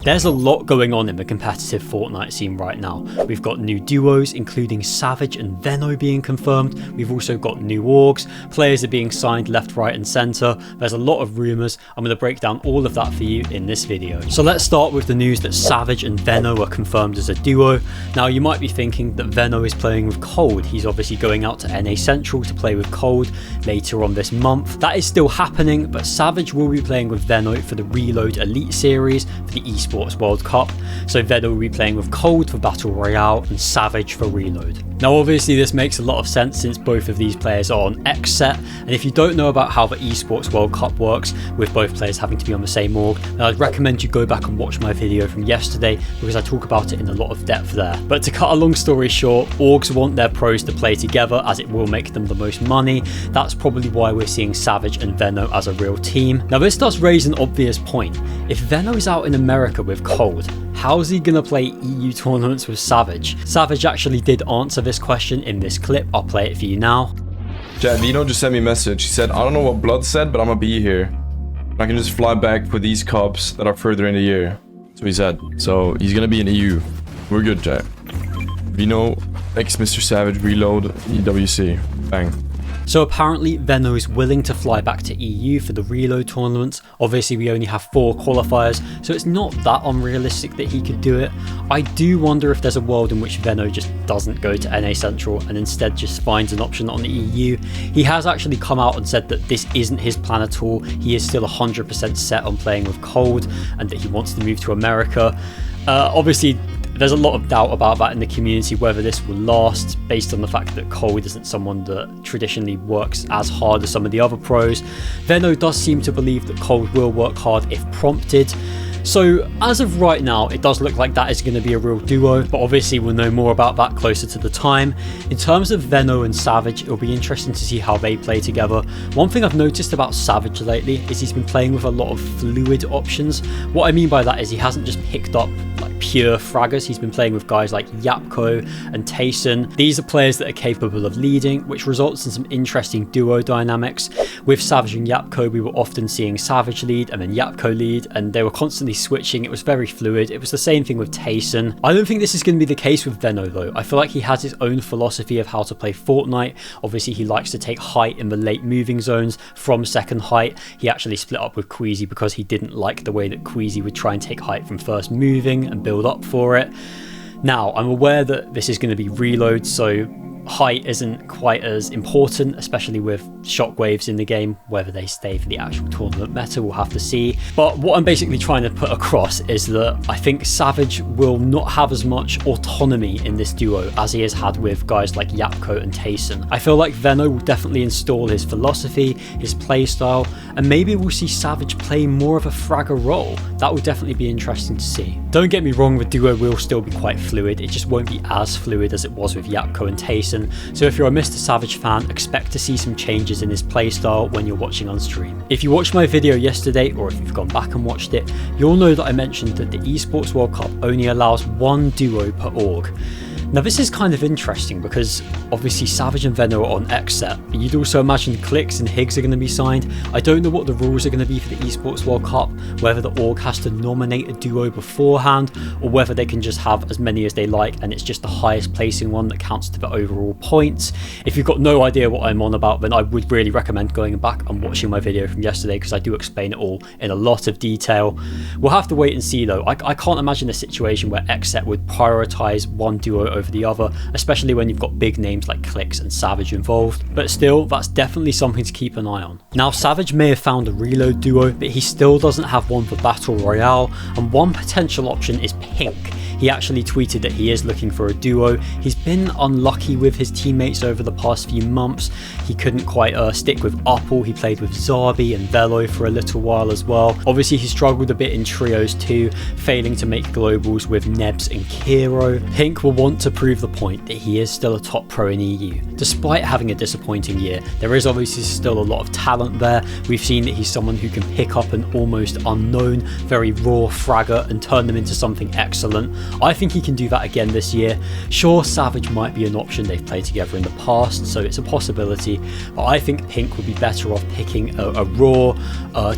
There's a lot going on in the competitive Fortnite scene right now. We've got new duos, including Savage and Veno being confirmed. We've also got new orgs. Players are being signed left, right and centre. There's a lot of rumours. I'm going to break down all of that for you in this video. So let's start with the news that Savage and Veno are confirmed as a duo. Now you might be thinking that Veno is playing with Cold. He's obviously going out to NA Central to play with Cold later on this month. That is still happening, but Savage will be playing with Veno for the Reload Elite Series for the Esports World Cup, so Veno will be playing with Cold for Battle Royale and Savage for Reload. Now obviously this makes a lot of sense since both of these players are on X set, and if you don't know about how the Esports World Cup works with both players having to be on the same org, then I'd recommend you go back and watch my video from yesterday because I talk about it in a lot of depth there. But to cut a long story short, orgs want their pros to play together as it will make them the most money. That's probably why we're seeing Savage and Veno as a real team. Now this does raise an obvious point. If Veno is out in America with Cold, how's he gonna play EU tournaments with Savage? Savage actually did answer this question in this clip. I'll play it for you now. Chat, Veno just sent me a message. He said, I don't know what Blood said, but I'm gonna be here. I can just fly back for these cups that are further in the year. So he said. So he's gonna be in EU. We're good, chat. Veno, X MrSavage, Reload, EWC. Bang. So apparently Veno is willing to fly back to EU for the Reload tournaments. Obviously we only have 4 qualifiers, so it's not that unrealistic that he could do it. I do wonder if there's a world in which Veno just doesn't go to NA Central and instead just finds an option on the EU. He has actually come out and said that this isn't his plan at all. He is still 100% set on playing with Cold and that he wants to move to America. Obviously there's a lot of doubt about that in the community, whether this will last, based on the fact that Cold isn't someone that traditionally works as hard as some of the other pros. Veno does seem to believe that Cold will work hard if prompted. So as of right now, it does look like that is going to be a real duo, but obviously we'll know more about that closer to the time. In terms of Veno and Savage, it'll be interesting to see how they play together. One thing I've noticed about Savage lately is he's been playing with a lot of fluid options. What I mean by that is he hasn't just picked up like pure fraggers, he's been playing with guys like Yapko and Tayson. These are players that are capable of leading, which results in some interesting duo dynamics. With Savage and Yapko, we were often seeing Savage lead and then Yapko lead, and they were constantly switching. It was very fluid. It was the same thing with Tayson. I don't think this is going to be the case with Veno though. I feel like he has his own philosophy of how to play Fortnite. Obviously he likes to take height in the late moving zones from second height. He actually split up with queasy because he didn't like the way that queasy would try and take height from first moving and build up for it. Now I'm aware that this is going to be Reload, so height isn't quite as important, especially with shockwaves in the game. Whether they stay for the actual tournament meta, we'll have to see. But what I'm basically trying to put across is that I think Savage will not have as much autonomy in this duo as he has had with guys like Yapko and Tayson. I feel like Veno will definitely install his philosophy, his playstyle, and maybe we'll see Savage play more of a fragger role. That will definitely be interesting to see. Don't get me wrong, the duo will still be quite fluid. It just won't be as fluid as it was with Yapko and Tayson. So if you're a MrSavage fan, expect to see some changes in his playstyle when you're watching on stream. If you watched my video yesterday, or if you've gone back and watched it, you'll know that I mentioned that the Esports World Cup only allows 1 duo per org. Now this is kind of interesting because obviously Savage and Veno are on X set, but you'd also imagine Clix and Higgs are going to be signed. I don't know what the rules are going to be for the Esports World Cup, whether the org has to nominate a duo beforehand or whether they can just have as many as they like and it's just the highest placing one that counts to the overall points. If you've got no idea what I'm on about, then I would really recommend going back and watching my video from yesterday because I do explain it all in a lot of detail. We'll have to wait and see though. I can't imagine a situation where X set would prioritize one duo over the other, especially when you've got big names like Clix and Savage involved. But still, that's definitely something to keep an eye on. Now Savage may have found a Reload duo, but he still doesn't have one for Battle Royale, and one potential option is Pinq. He actually tweeted that he is looking for a duo. He's been unlucky with his teammates over the past few months. He couldn't quite stick with Upple. He played with Zabi and Velo for a little while as well. Obviously he struggled a bit in trios too, failing to make globals with Nebs and Kiro. Pinq will want to to prove the point that he is still a top pro in EU. Despite having a disappointing year, there is obviously still a lot of talent there. We've seen that he's someone who can pick up an almost unknown, very raw fragger and turn them into something excellent. I think he can do that again this year. Sure, Savage might be an option, they've played together in the past, so it's a possibility, but I think Pinq would be better off picking a raw,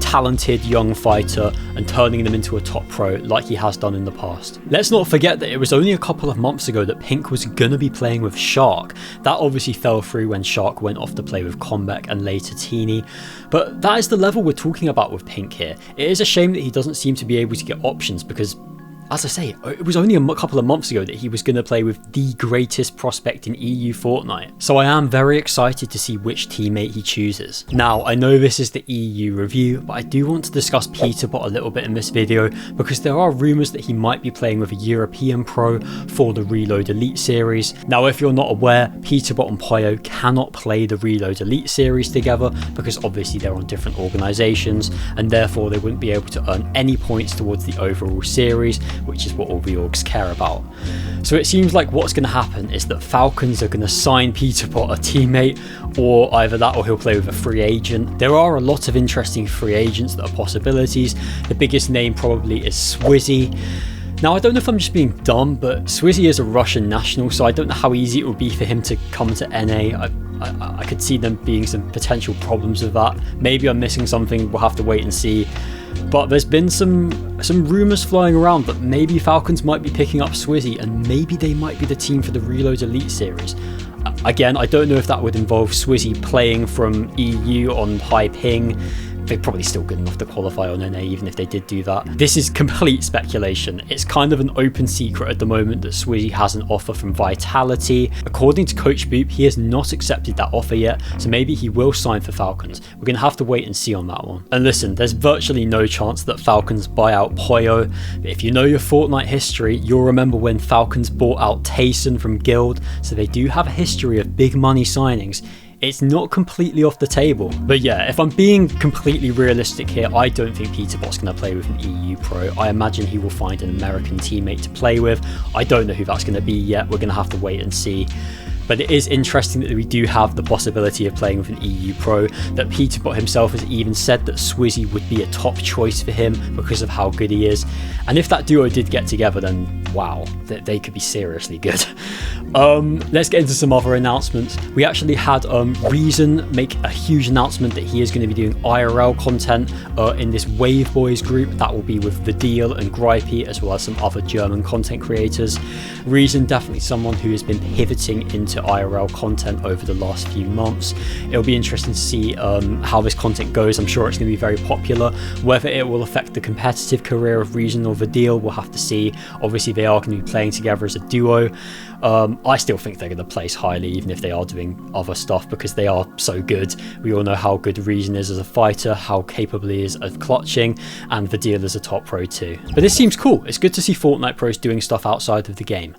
talented young fighter and turning them into a top pro like he has done in the past. Let's not forget that it was only a couple of months ago that Pinq was going to be playing with Shark. That obviously fell through when Shark went off to play with Combeck and later Teeny, but that is the level we're talking about with Pinq here. It is a shame that he doesn't seem to be able to get options because, as I say, it was only a couple of months ago that he was going to play with the greatest prospect in EU Fortnite. So I am very excited to see which teammate he chooses. Now, I know this is the EU review, but I do want to discuss Peterbot a little bit in this video because there are rumours that he might be playing with a European pro for the Reload Elite series. Now, if you're not aware, Peterbot and Poyo cannot play the Reload Elite series together because obviously they're on different organisations and therefore they wouldn't be able to earn any points towards the overall series, which is what all the orgs care about. So it seems like what's going to happen is that Falcons are going to sign Peterbot a teammate, or either that or he'll play with a free agent. There are a lot of interesting free agents that are possibilities. The biggest name probably is SwizzY. Now, I don't know if I'm just being dumb, but SwizzY is a Russian national, so I don't know how easy it would be for him to come to NA. I could see them being some potential problems with that. Maybe I'm missing something, we'll have to wait and see. But there's been some rumours flying around that maybe Falcons might be picking up SwizzY and maybe they might be the team for the Reload Elite series. Again, I don't know if that would involve SwizzY playing from EU on high ping. They're probably still good enough to qualify on NA even if they did do that. This is complete speculation. It's kind of an open secret at the moment that SwizzY has an offer from Vitality. According to Coach Boop, he has not accepted that offer yet, so maybe he will sign for Falcons. We're going to have to wait and see on that one. And listen, there's virtually no chance that Falcons buy out Poyo, but if you know your Fortnite history, you'll remember when Falcons bought out Tayson from Guild, so they do have a history of big money signings. It's not completely off the table. But yeah, if I'm being completely realistic here, I don't think Peterbot's going to play with an EU pro. I imagine he will find an American teammate to play with. I don't know who that's going to be yet. We're going to have to wait and see. But it is interesting that we do have the possibility of playing with an EU pro, that Peterbot himself has even said that SwizzY would be a top choice for him because of how good he is. And if that duo did get together, then wow, they could be seriously good. Let's get into some other announcements. We actually had Reason make a huge announcement that he is going to be doing IRL content in this Wave Boys group. That will be with The Deal and Gripey, as well as some other German content creators. Reason, definitely someone who has been pivoting into IRL content over the last few months. It'll be interesting to see how this content goes. I'm sure it's going to be very popular. Whether it will affect the competitive career of Reason or The Deal, we'll have to see. Obviously, they are going to be playing together as a duo. I still think they're going to place highly, even if they are doing other stuff, because they are so good. We all know how good Reason is as a fighter, how capable he is of clutching, and The Deal is a top pro too. But this seems cool. It's good to see Fortnite pros doing stuff outside of the game.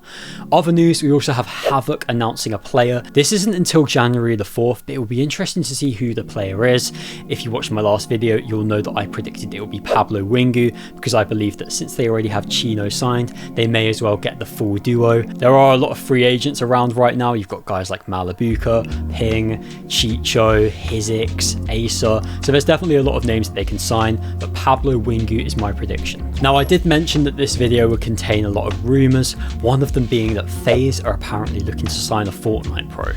Other news, we also have Havok announcing a player. This isn't until January the 4th, but it will be interesting to see who the player is. If you watched my last video, you'll know that I predicted it will be Pablo Wingu, because I believe that since they already have Chino signed, they may as well get the full duo. There are a lot of free agents around right now. You've got guys like Malabuka, Pinq, Chicho, Hizix, Acer, so there's definitely a lot of names that they can sign, but Pablo Wingu is my prediction. Now, I did mention that this video would contain a lot of rumours, one of them being that FaZe are apparently looking to sign a Fortnite pro.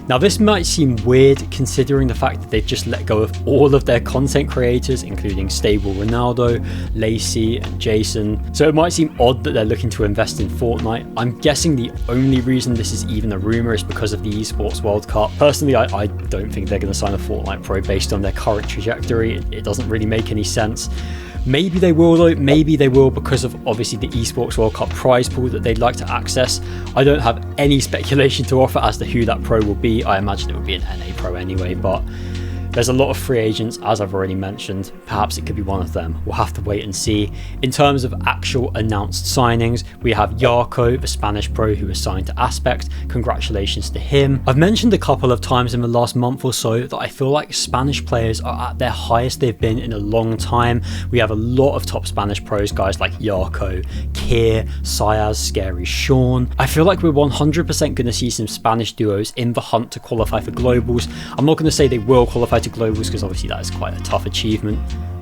Now, this might seem weird considering the fact that they've just let go of all of their content creators, including Stable Ronaldo, Lacey, and Jason. So it might seem odd that they're looking to invest in Fortnite. I'm guessing the only reason this is even a rumor is because of the Esports World Cup. Personally, I don't think they're going to sign a Fortnite pro based on their current trajectory. It doesn't really make any sense. Maybe they will though, maybe they will because of obviously the Esports World Cup prize pool that they'd like to access. I don't have any speculation to offer as to who that pro will be. I imagine it will be an NA pro anyway, but There's a lot of free agents, as I've already mentioned. Perhaps it could be one of them. We'll have to wait and see. In terms of actual announced signings, we have Yarko, the Spanish pro who was signed to Aspect. Congratulations to him. I've mentioned a couple of times in the last month or so that I feel like Spanish players are at their highest they've been in a long time. We have a lot of top Spanish pros, guys like Yarko, Kier, Sayaz, Scary Sean. I feel like we're 100% going to see some Spanish duos in the hunt to qualify for globals. I'm not going to say they will qualify to globals because obviously that is quite a tough achievement,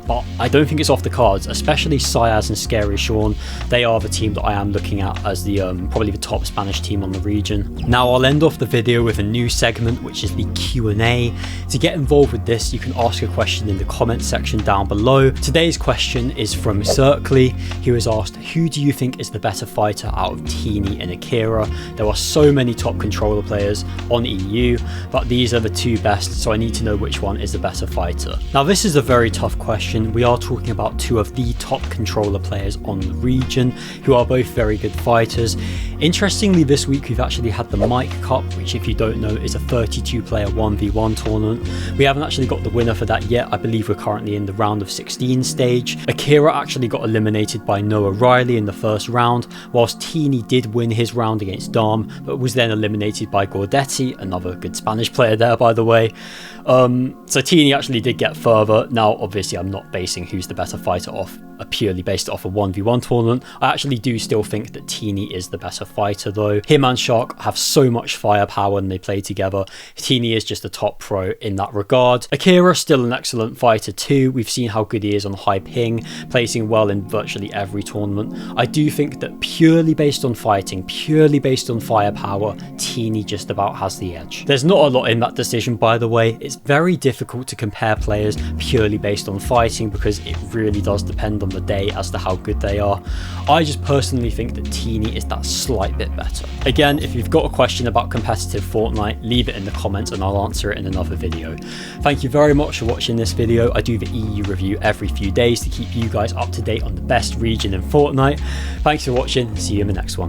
but I don't think it's off the cards, especially Sayaz and Scary Sean. They are the team that I am looking at as the probably the top Spanish team on the region. Now I'll end off the video with a new segment, which is the Q&A. To get involved with this, you can ask a question in the comment section down below. Today's question is from Circly, who has asked, who do you think is the better fighter out of Teeny and Akira? There are so many top controller players on EU, but these are the two best, so I need to know which one is the better fighter. Now this is a very tough question. We are talking about two of the top controller players on the region who are both very good fighters. Interestingly, this week we've actually had the Pinq Cup, which if you don't know is a 32 player 1v1 tournament. We haven't actually got the winner for that yet. I believe we're currently in the round of 16 stage. Akira actually got eliminated by Noah Riley in the first round, whilst Teeny did win his round against Dom, but was then eliminated by Gordetti, another good Spanish player there by the way. So Teeny actually did get further. Now obviously I'm not basing who's the better fighter off purely based off a 1v1 tournament. I actually do still think that Teeny is the better fighter though. Him and Shark have so much firepower when they play together. Teeny is just a top pro in that regard. Akira still an excellent fighter too. We've seen how good he is on high ping, placing well in virtually every tournament. I do think that purely based on fighting, purely based on firepower, Teeny just about has the edge. There's not a lot in that decision by the way. It's very difficult to compare players purely based on fighting because it really does depend on the day as to how good they are. I just personally think that Teeny is that slight bit better. Again, if you've got a question about competitive Fortnite, leave it in the comments and I'll answer it in another video. Thank you very much for watching this video. I do the EU review every few days to keep you guys up to date on the best region in Fortnite. Thanks for watching, see you in the next one.